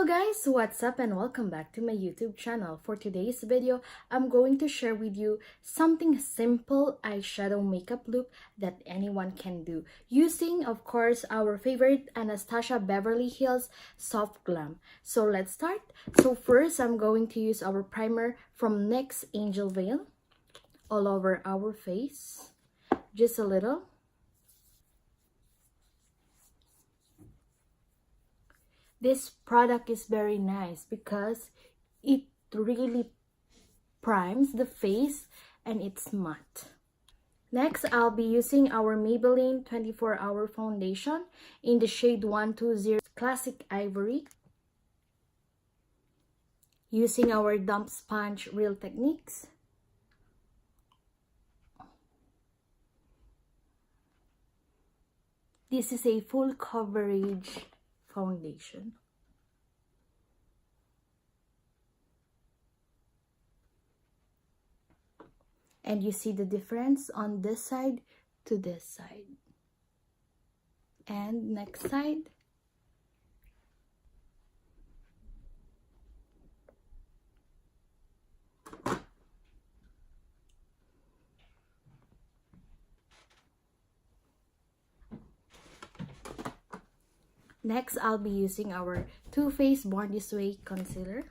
guys, what's up and welcome back to my YouTube channel. For today's video, I'm going to share with you something simple eyeshadow makeup look that anyone can do using, of course, our favorite Anastasia Beverly Hills Soft Glam. So let's start. So first, I'm going to use our primer from NYX Angel Veil all over our face, just a little. This product is very nice because it really primes the face and it's matte. Next, I'll be using our Maybelline 24-Hour Foundation in the shade 120 Classic Ivory. Using our Dump Sponge Real Techniques. This is a full coverage foundation. And you see the difference on this side to this side. And next side. Next, I'll be using our Too Faced Born This Way concealer.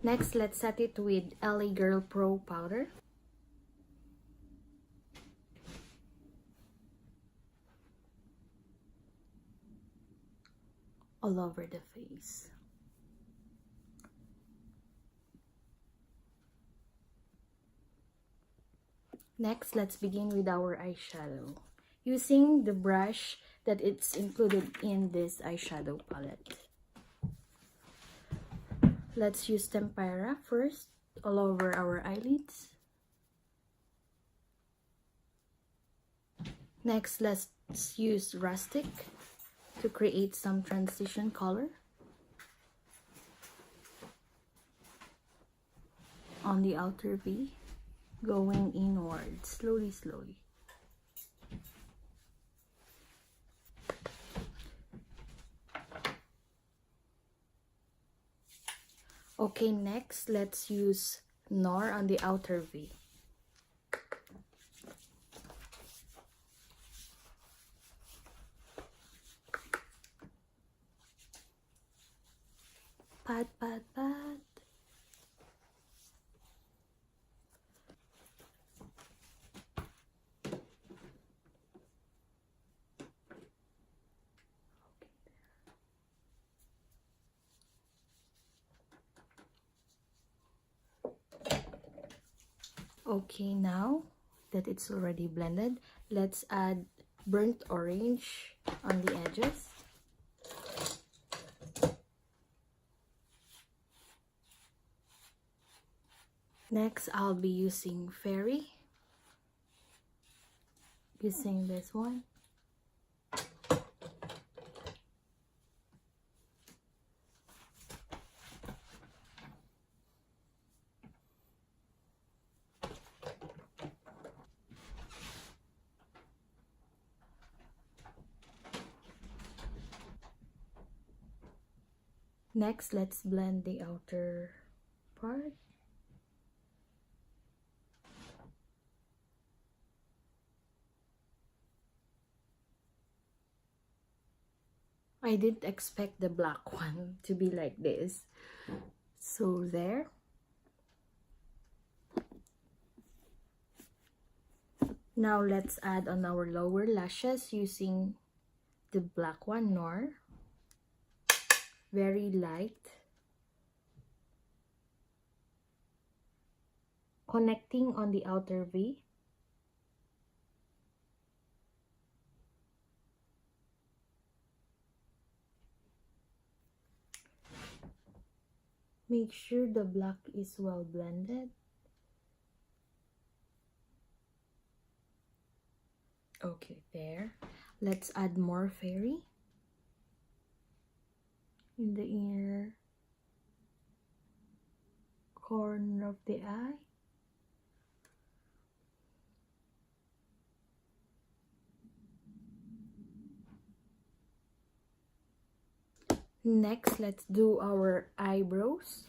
Next, let's set it with LA Girl Pro powder. All over the face. Next, let's begin with our eyeshadow. Using the brush that it's included in this eyeshadow palette. Let's use Tempera first, all over our eyelids. Next, let's use Rustic to create some transition color on the outer V, going inward, slowly. Okay, next, let's use Nor on the outer V. Pat. Okay, now that it's already blended, let's add burnt orange on the edges. Next, I'll be using Fairy. Using this one. Next, let's blend the outer part. I didn't expect the black one to be like this. So there. Now let's add on our lower lashes using the black one, Nor. Very light. Connecting on the outer V. Make sure the black is well blended. Okay, there. Let's add more fairy in the inner corner of the eye. Next, let's do our eyebrows.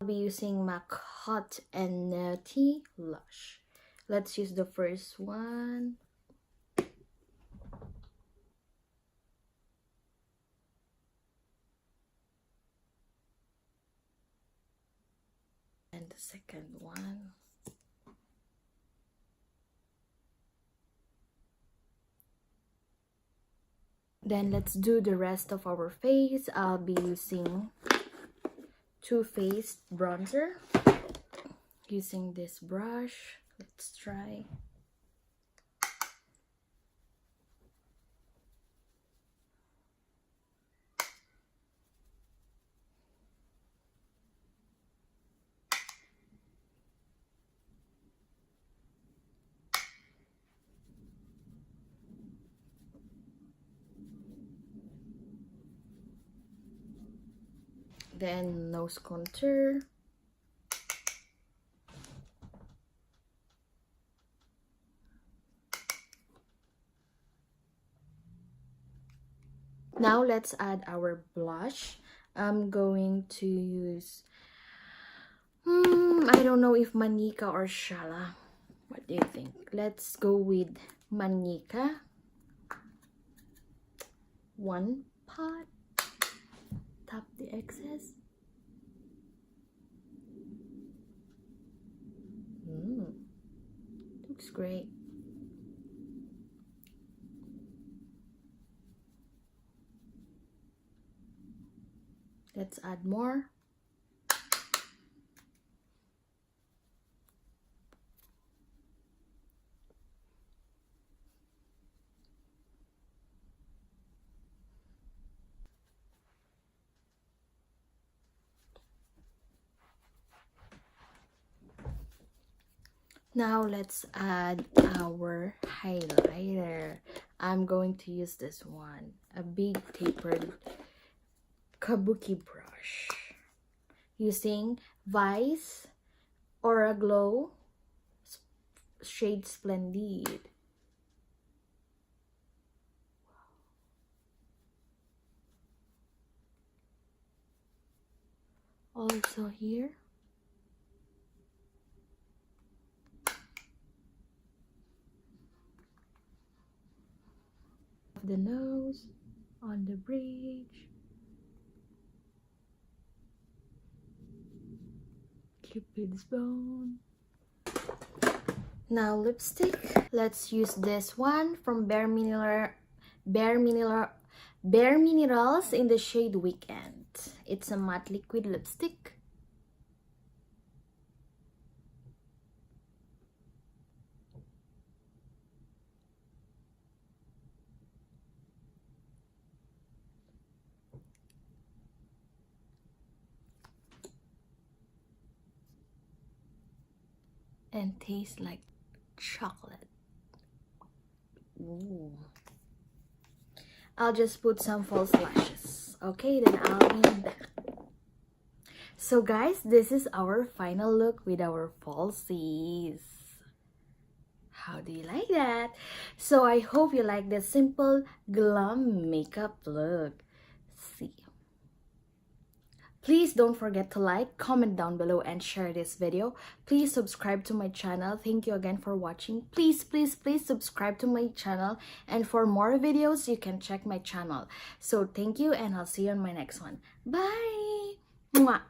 I'll be using my Haute and Nutty Lush. Let's use the first one. And the second one. Then let's do the rest of our face. I'll be using Too Faced bronzer. Using this brush. Let's try. Then nose contour. Now let's add our blush. I'm going to use I don't know if Manyika or Shala. What do you think? Let's go with Manyika. One pot. Tap the excess. Looks great. Let's add more. Now let's add our highlighter. I'm going to use this one, a big tapered kabuki brush, using Vice Aura Glow shade Splendid. Also here. The nose, on the bridge, Cupid's bone. Now lipstick. Let's use this one from Bare Minerals in the shade Weekend. It's a matte liquid lipstick. And tastes like chocolate. Ooh. I'll just put some false lashes. Okay, then I'll be back. So guys, this is our final look with our falsies. How do you like that? So I hope you like the simple glam makeup look. See. Please don't forget to like, comment down below, and share this video. Please subscribe to my channel. Thank you again for watching. Please subscribe to my channel, and for more videos you can check my channel. So thank you, and I'll see you on my next one. Bye. Mwah.